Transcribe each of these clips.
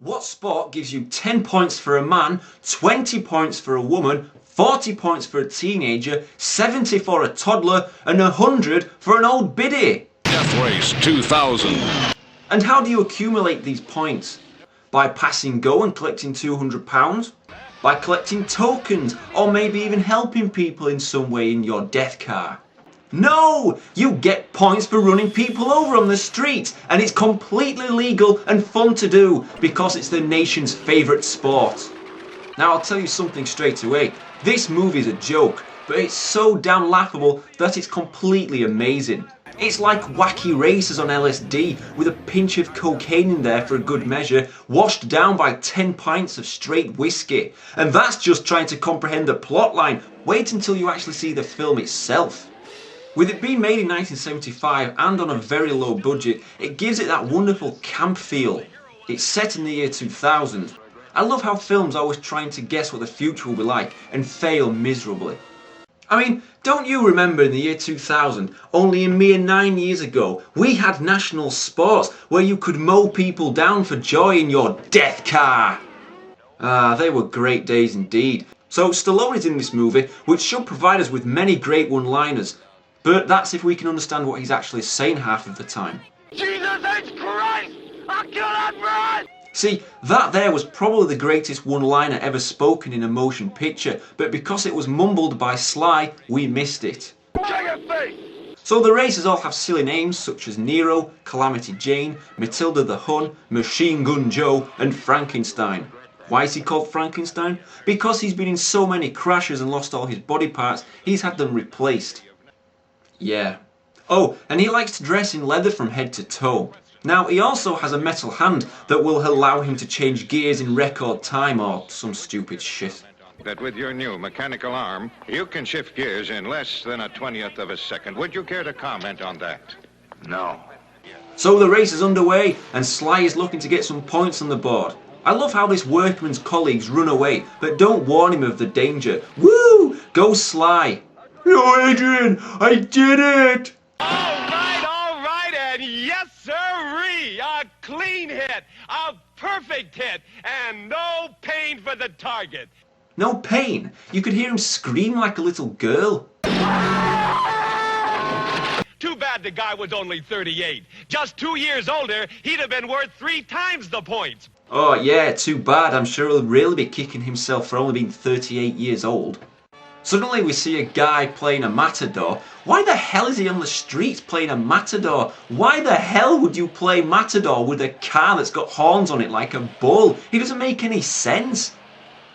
What sport gives you 10 points for a man, 20 points for a woman, 40 points for a teenager, 70 for a toddler, and 100 for an old biddy? Deathrace 2000. And how do you accumulate these points? By passing go and collecting £200? By collecting tokens, or maybe even helping people in some way in your death car? No! You get points for running people over on the street, and it's completely legal and fun to do because it's the nation's favourite sport. Now I'll tell you something straight away, this movie's a joke, but it's so damn laughable that it's completely amazing. It's like wacky races on LSD with a pinch of cocaine in there for a good measure, washed down by 10 pints of straight whiskey. And that's just trying to comprehend the plotline. Wait until you actually see the film itself. With it being made in 1975 and on a very low budget, it gives it that wonderful camp feel. It's set in the year 2000. I love how films are always trying to guess what the future will be like and fail miserably. I mean, don't you remember in the year 2000, only a mere 9 years ago, we had national sports where you could mow people down for joy in your death car? Ah, they were great days indeed. So Stallone is in this movie, which should provide us with many great one-liners. But that's if we can understand what he's actually saying half of the time. Jesus H. Christ! I'll kill that man! See, that there was probably the greatest one-liner ever spoken in a motion picture, but because it was mumbled by Sly, we missed it. Check your face! So the races all have silly names such as Nero, Calamity Jane, Matilda the Hun, Machine Gun Joe, and Frankenstein. Why is he called Frankenstein? Because he's been in so many crashes and lost all his body parts, he's had them replaced. Yeah. Oh, and he likes to dress in leather from head to toe. Now, he also has a metal hand that will allow him to change gears in record time or some stupid shit. That with your new mechanical arm, you can shift gears in less than a 20th of a second. Would you care to comment on that? No. So the race is underway and Sly is looking to get some points on the board. I love how this workman's colleagues run away but don't warn him of the danger. Woo! Go Sly! Yo, Adrian, I did it! All right, and yes, sirree! A clean hit, a perfect hit, and no pain for the target. No pain? You could hear him scream like a little girl. Too bad the guy was only 38. Just 2 years older, he'd have been worth 3 times the points. Oh yeah, too bad. I'm sure he'll really be kicking himself for only being 38 years old. Suddenly we see a guy playing a matador. Why the hell is he on the streets playing a matador? Why the hell would you play matador with a car that's got horns on it like a bull? It doesn't make any sense.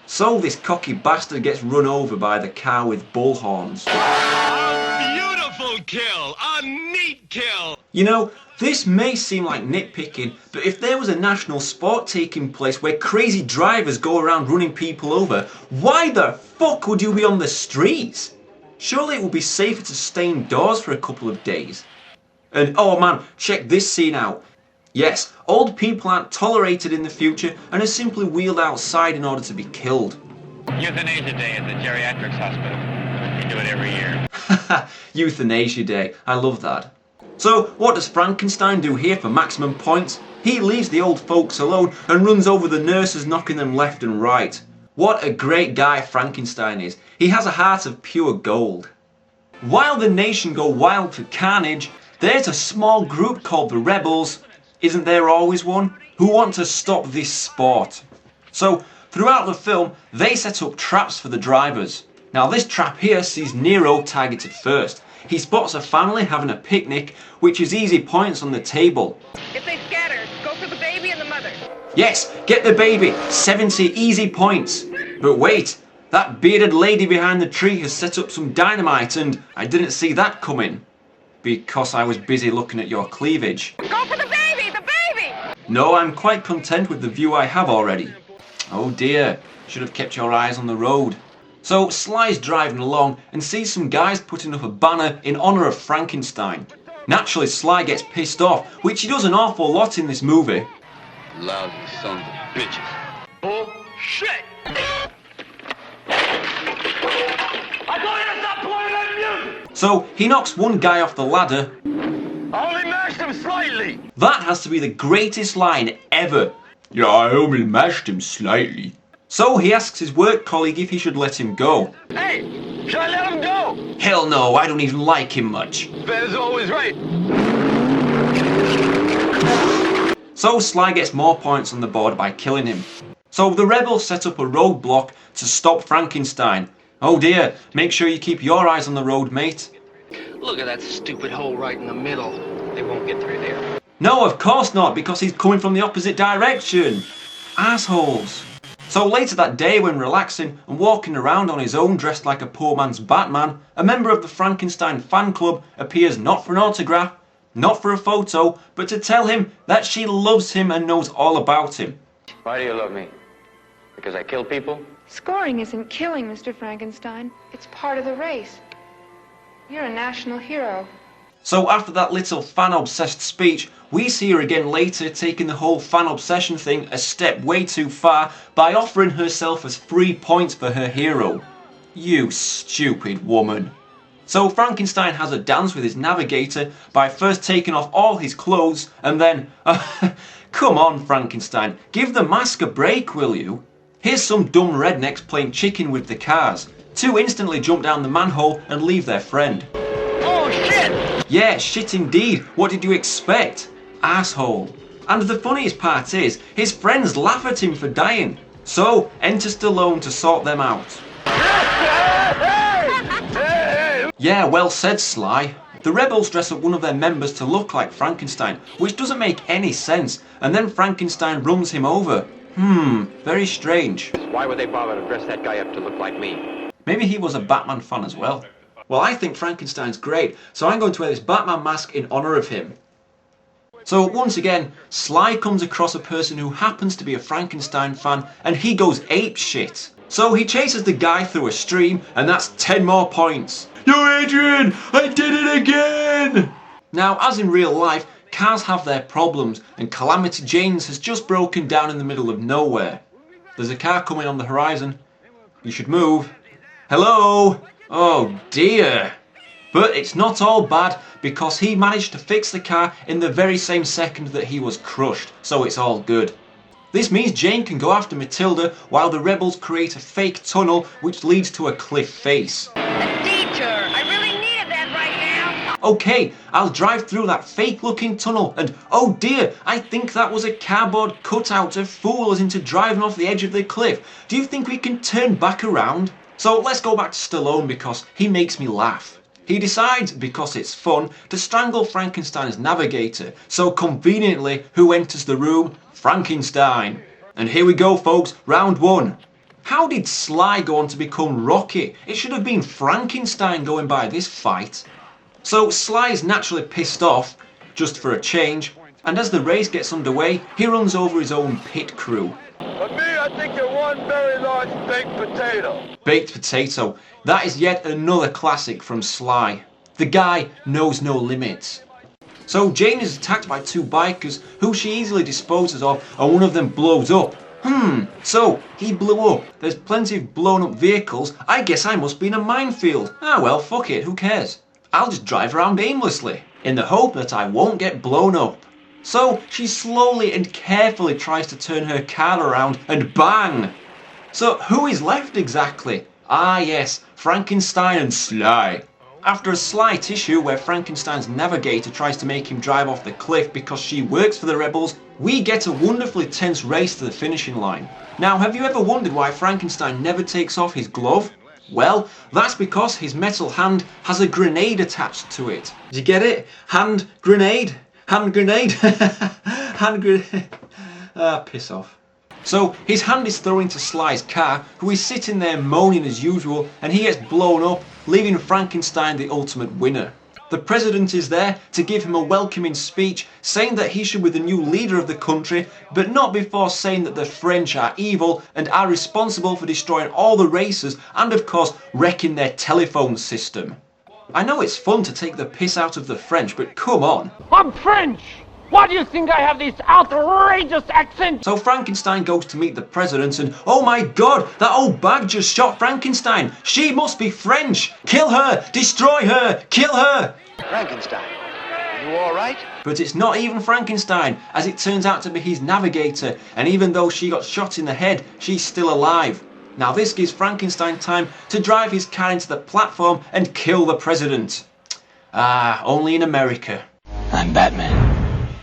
So this cocky bastard gets run over by the car with bull horns. A beautiful kill, a neat kill. You know, this may seem like nitpicking, but if there was a national sport taking place where crazy drivers go around running people over, why the fuck would you be on the streets? Surely it would be safer to stay indoors for a couple of days. And oh man, check this scene out. Yes, old people aren't tolerated in the future and are simply wheeled outside in order to be killed. Euthanasia Day at the geriatrics hospital. We do it every year. Euthanasia Day, I love that. So, what does Frankenstein do here for maximum points? He leaves the old folks alone and runs over the nurses, knocking them left and right. What a great guy Frankenstein is. He has a heart of pure gold. While the nation go wild for carnage, there's a small group called the Rebels, isn't there always one, who want to stop this sport. So, throughout the film, they set up traps for the drivers. Now this trap here sees Nero targeted first. He spots a family having a picnic, which is easy points on the table. If they scatter, go for the baby and the mother. Yes, get the baby, 70 easy points. But wait, that bearded lady behind the tree has set up some dynamite and I didn't see that coming. Because I was busy looking at your cleavage. Go for the baby, the baby! No, I'm quite content with the view I have already. Oh dear, should have kept your eyes on the road. So Sly's driving along and sees some guys putting up a banner in honour of Frankenstein. Naturally Sly gets pissed off, which he does an awful lot in this movie. Lousy sons of bitches. Bullshit! I told you to stop playing that music! So he knocks one guy off the ladder. I only mashed him slightly. That has to be the greatest line ever. Yeah, I only mashed him slightly. So he asks his work colleague if he should let him go. Hey, should I let him go? Hell no, I don't even like him much. That is always right. So Sly gets more points on the board by killing him. So the rebels set up a roadblock to stop Frankenstein. Oh dear, make sure you keep your eyes on the road, mate. Look at that stupid hole right in the middle. They won't get through there. No, of course not, because he's coming from the opposite direction. Assholes. So later that day, when relaxing and walking around on his own dressed like a poor man's Batman, a member of the Frankenstein fan club appears not for an autograph, not for a photo, but to tell him that she loves him and knows all about him. Why do you love me? Because I kill people? Scoring isn't killing, Mr. Frankenstein. It's part of the race. You're a national hero. So after that little fan-obsessed speech, we see her again later taking the whole fan obsession thing a step way too far by offering herself as free points for her hero. You stupid woman. So Frankenstein has a dance with his navigator by first taking off all his clothes and then... come on, Frankenstein, give the mask a break, will you? Here's some dumb rednecks playing chicken with the cars. Two instantly jump down the manhole and leave their friend. Oh, shit! Yeah, shit indeed. What did you expect? Asshole. And the funniest part is, his friends laugh at him for dying. So, enter Stallone to sort them out. Yeah, well said, Sly. The rebels dress up one of their members to look like Frankenstein, which doesn't make any sense, and then Frankenstein runs him over. Very strange. Why would they bother to dress that guy up to look like me? Maybe he was a Batman fan as well. Well, I think Frankenstein's great, so I'm going to wear this Batman mask in honour of him. So once again, Sly comes across a person who happens to be a Frankenstein fan, and he goes apeshit. So he chases the guy through a stream, and that's 10 more points. Yo, Adrian, I did it again! Now, as in real life, cars have their problems, and Calamity Jane's has just broken down in the middle of nowhere. There's a car coming on the horizon. You should move. Hello? Oh dear. But it's not all bad, because he managed to fix the car in the very same second that he was crushed, so it's all good. This means Jane can go after Matilda while the rebels create a fake tunnel which leads to a cliff face. A detour! I really needed that right now! Okay, I'll drive through that fake looking tunnel and oh dear, I think that was a cardboard cutout to fool us into driving off the edge of the cliff. Do you think we can turn back around? So let's go back to Stallone because he makes me laugh. He decides, because it's fun, to strangle Frankenstein's navigator. So conveniently, who enters the room? Frankenstein. And here we go, folks, round one. How did Sly go on to become Rocky? It should have been Frankenstein going by this fight. So Sly is naturally pissed off, just for a change, and as the race gets underway, he runs over his own pit crew. For me, I think you're one very large baked potato. Baked potato. That is yet another classic from Sly. The guy knows no limits. So Jane is attacked by two bikers who she easily disposes of, and one of them blows up. So he blew up. There's plenty of blown up vehicles. I guess I must be in a minefield. Ah well, fuck it, who cares? I'll just drive around aimlessly, in the hope that I won't get blown up. So she slowly and carefully tries to turn her car around and bang! So who is left exactly? Ah yes, Frankenstein and Sly. After a slight issue where Frankenstein's navigator tries to make him drive off the cliff because she works for the rebels, we get a wonderfully tense race to the finishing line. Now, have you ever wondered why Frankenstein never takes off his glove? Well, that's because his metal hand has a grenade attached to it. Did you get it? Hand grenade? Hand grenade? Hand grenade. Ah, piss off. So his hand is thrown into Sly's car, who is sitting there moaning as usual, and he gets blown up, leaving Frankenstein the ultimate winner. The president is there to give him a welcoming speech, saying that he should be the new leader of the country, but not before saying that the French are evil and are responsible for destroying all the races and of course wrecking their telephone system. I know it's fun to take the piss out of the French, but come on. I'm French! Why do you think I have this outrageous accent? So Frankenstein goes to meet the president and, oh my god, that old bag just shot Frankenstein. She must be French. Kill her, destroy her, kill her. Frankenstein, are you all right? But it's not even Frankenstein, as it turns out to be his navigator, and even though she got shot in the head, she's still alive. Now this gives Frankenstein time to drive his car into the platform and kill the president. Ah, only in America. I'm Batman.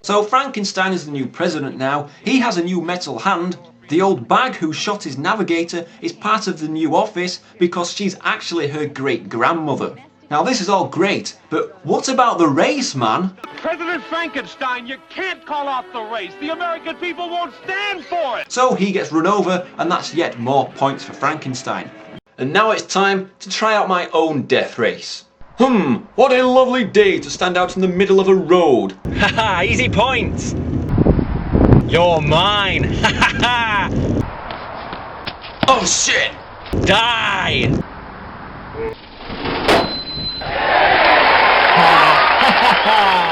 So Frankenstein is the new president now. He has a new metal hand. The old bag who shot his navigator is part of the new office because she's actually her great-grandmother. Now this is all great, but what about the race, man? President Frankenstein, you can't call off the race. The American people won't stand for it. So he gets run over, and that's yet more points for Frankenstein. And now it's time to try out my own death race. What a lovely day to stand out in the middle of a road. Haha, easy points. You're mine. Ha Oh shit! Die. Ha